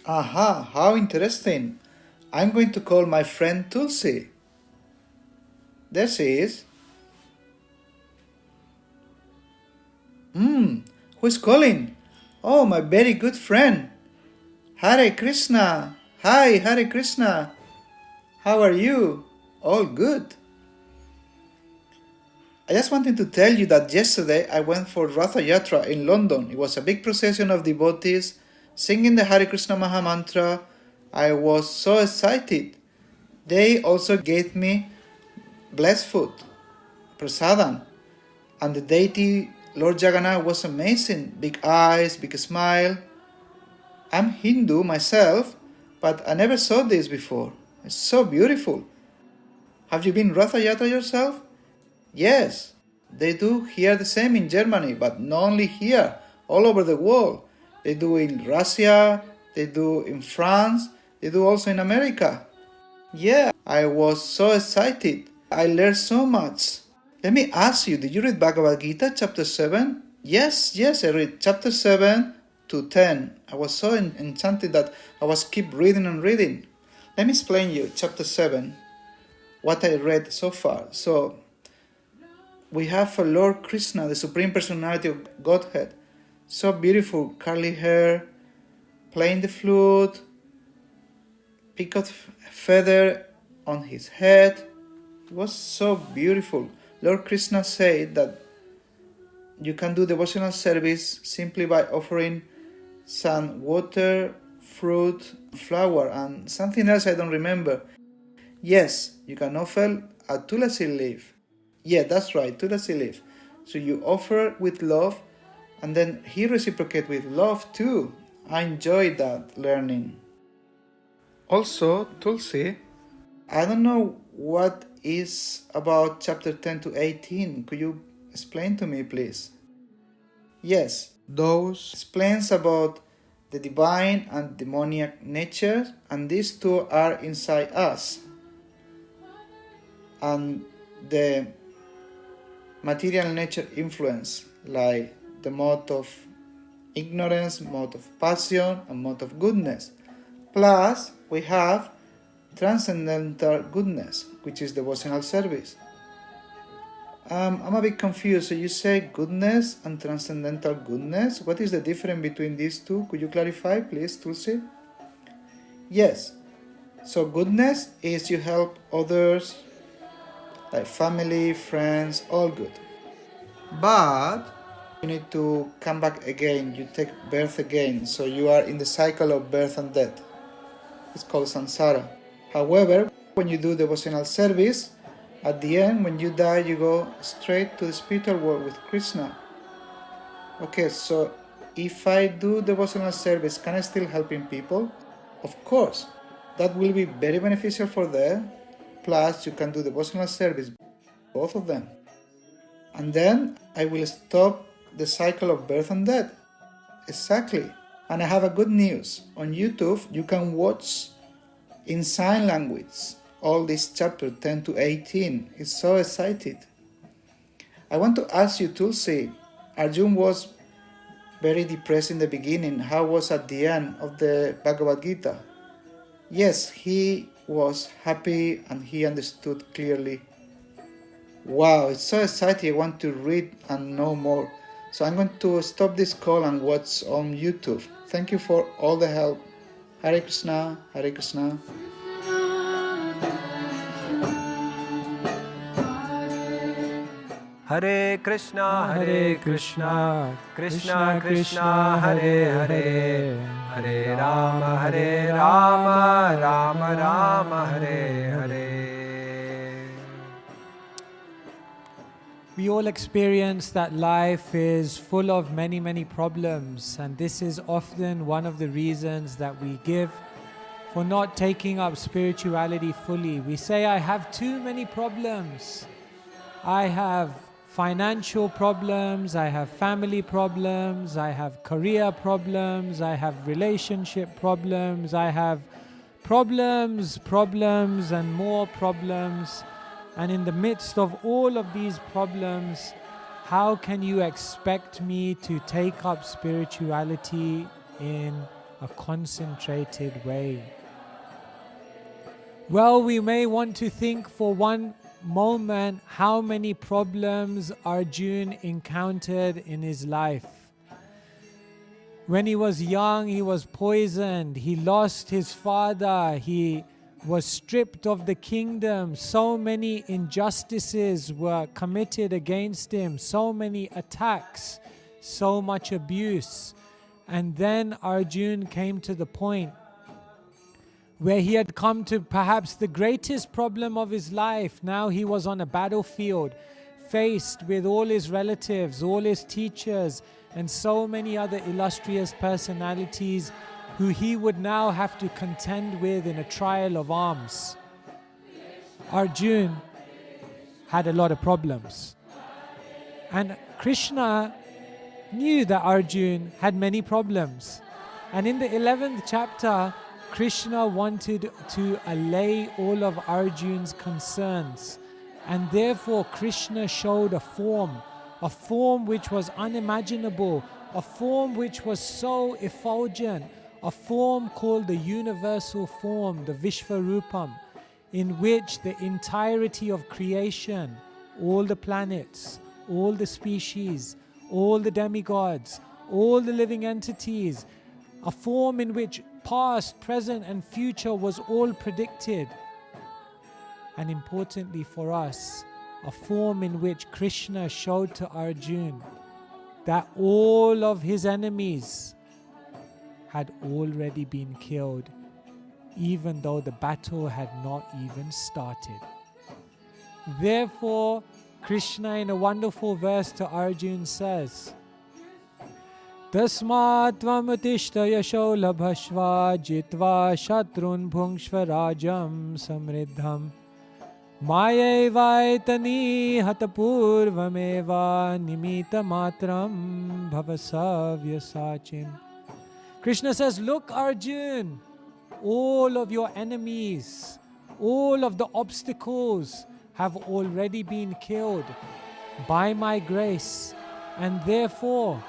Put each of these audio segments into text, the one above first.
Aha, how interesting. I'm going to call my friend Tulsi. There she is. Who's calling? Oh, my very good friend. Hare Krishna. Hi, Hare Krishna. How are you? All good. I just wanted to tell you that yesterday I went for Ratha Yatra in London. It was a big procession of devotees singing the Hare Krishna Maha Mantra. I was so excited. They also gave me blessed food, prasadam, and the deity Lord Jagannath was amazing. Big eyes, big smile. I'm Hindu myself, but I never saw this before. It's so beautiful. Have you been Ratha Yatra yourself? Yes, they do here the same in Germany, but not only here, all over the world. They do in Russia, they do in France, they do also in America. Yeah, I was so excited. I learned so much. Let me ask you, did you read Bhagavad Gita chapter 7? Yes, I read chapter 7 to 10. I was so enchanted that I was keep reading and reading. Let me explain you chapter 7, what I read so far. So, we have a Lord Krishna, the Supreme Personality of Godhead. So beautiful, curly hair, playing the flute, peacock feather on his head. It was so beautiful. Lord Krishna said that you can do devotional service simply by offering some water, fruit, flower, and something else I don't remember. Yes, you can offer a tulasi leaf. Yeah, that's right, tulasi leaf. So you offer with love, and then he reciprocates with love too. I enjoyed that learning. Also, Tulsi, I don't know what is about chapter 10 to 18. Could you explain to me, please? Yes, those explains about the divine and demoniac nature, and these two are inside us. And the material nature influence, like the mode of ignorance, mode of passion, and mode of goodness. Plus, we have transcendental goodness, which is devotional service. I'm a bit confused. So you say goodness and transcendental goodness. What is the difference between these two? Could you clarify, please, Tulsi? Yes. So goodness is you help others, like family, friends, all good. But you need to come back again. You take birth again. So you are in the cycle of birth and death. It's called samsara. However, when you do devotional service, at the end, when you die, you go straight to the spiritual world with Krishna. Okay, so if I do devotional service, can I still helping people? Of course. That will be very beneficial for them. Plus, you can do devotional service, both of them. And then I will stop the cycle of birth and death. Exactly. And I have a good news. On YouTube, you can watch in sign language all this chapter 10 to 18. It's so excited. I want to ask you, Tulsi, Arjun was very depressed in the beginning. How was at the end of the Bhagavad Gita? Yes, he was happy and he understood clearly. Wow, it's so exciting. I want to read and know more. So I'm going to stop this call and watch on YouTube. Thank you for all the help. Hare Krishna, Hare Krishna. Hare Krishna, Krishna Krishna, Hare Hare, Hare Rama, Rama Rama, Hare Hare. We all experience that life is full of many problems, and this is often one of the reasons that we give for not taking up spirituality fully. We say, I have too many problems. I have financial problems, I have family problems, I have career problems, I have relationship problems, I have problems and more problems. And in the midst of all of these problems, how can you expect me to take up spirituality in a concentrated way. Well, we may want to think for one moment how many problems Arjuna encountered in his life. When he was young, he was poisoned, he lost his father, he was stripped of the kingdom, so many injustices were committed against him, so many attacks, so much abuse. And then Arjuna came to the point where he had come to perhaps the greatest problem of his life. Now he was on a battlefield, faced with all his relatives, all his teachers, and so many other illustrious personalities who he would now have to contend with in a trial of arms. Arjuna had a lot of problems. And Krishna knew that Arjuna had many problems. And in the 11th chapter, Krishna wanted to allay all of Arjuna's concerns. And therefore Krishna showed a form which was unimaginable, a form which was so effulgent, a form called the universal form, the Vishvarupam, in which the entirety of creation, all the planets, all the species, all the demigods, all the living entities, a form in which past, present and future was all predicted. And importantly for us, a form in which Krishna showed to Arjuna that all of his enemies had already been killed, even though the battle had not even started. Therefore, Krishna in a wonderful verse to Arjuna says, Tasmat tvam utishta yasho labhashva jitva shatrun bhungshva rajam samriddham Mayevaitani hatapurvameva nimita matram bhavasavya sachim. Krishna says, look Arjuna, all of your enemies, all of the obstacles have already been killed by my grace, and therefore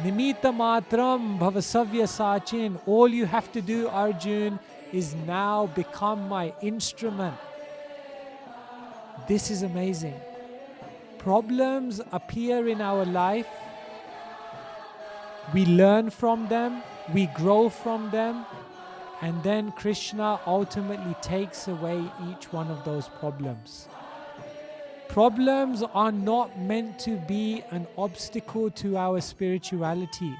nimita matram bhavasavya sachin, all you have to do Arjuna is now become my instrument. This is amazing. Problems appear in our life. We learn from them. We grow from them. And then Krishna ultimately takes away each one of those problems. Problems are not meant to be an obstacle to our spirituality.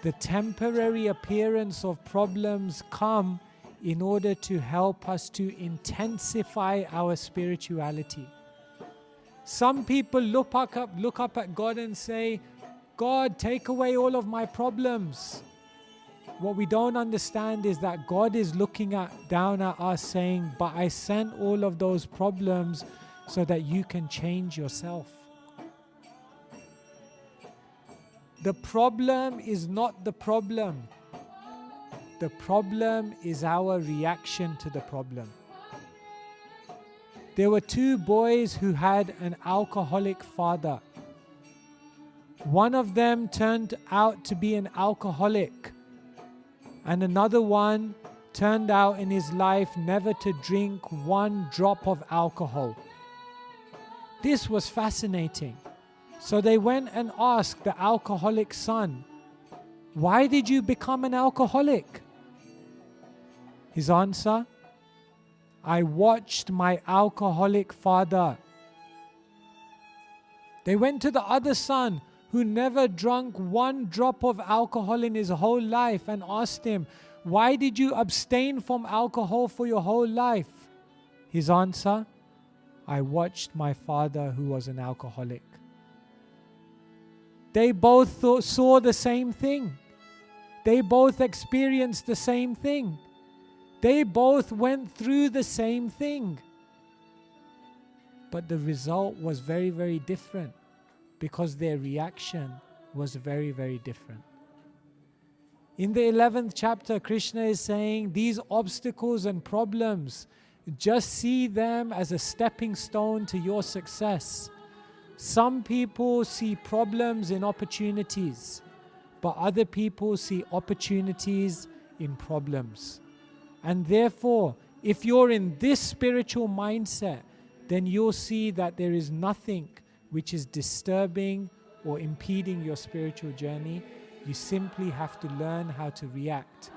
The temporary appearance of problems come in order to help us to intensify our spirituality. Some people look up at God and say, God, take away all of my problems. What we don't understand is that God is looking down at us saying, but I sent all of those problems so that you can change yourself. The problem is not the problem. The problem is our reaction to the problem. There were two boys who had an alcoholic father. One of them turned out to be an alcoholic, and another one turned out in his life never to drink one drop of alcohol. This was fascinating. So they went and asked the alcoholic son, why did you become an alcoholic? His answer, I watched my alcoholic father. They went to the other son who never drunk one drop of alcohol in his whole life and asked him, why did you abstain from alcohol for your whole life? His answer, I watched my father who was an alcoholic. They both saw the same thing. They both experienced the same thing. They both went through the same thing. But the result was very, very different because their reaction was very, very different. In the 11th chapter, Krishna is saying these obstacles and problems, just see them as a stepping stone to your success. Some people see problems in opportunities, but other people see opportunities in problems. And therefore, if you're in this spiritual mindset, then you'll see that there is nothing which is disturbing or impeding your spiritual journey. You simply have to learn how to react.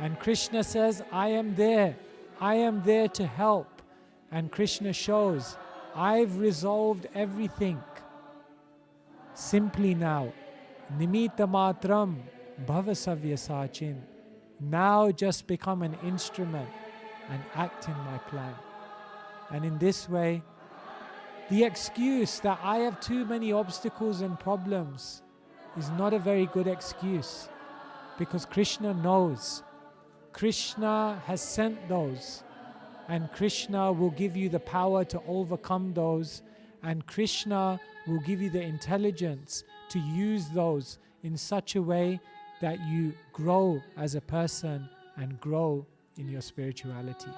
And Krishna says, I am there. I am there to help. And Krishna shows, I've resolved everything. Simply now, Nimitta matram bhavasavya sachin. Now just become an instrument and act in my plan. And in this way, the excuse that I have too many obstacles and problems is not a very good excuse, because Krishna knows. Krishna has sent those, and Krishna will give you the power to overcome those, and Krishna will give you the intelligence to use those in such a way that you grow as a person and grow in your spirituality.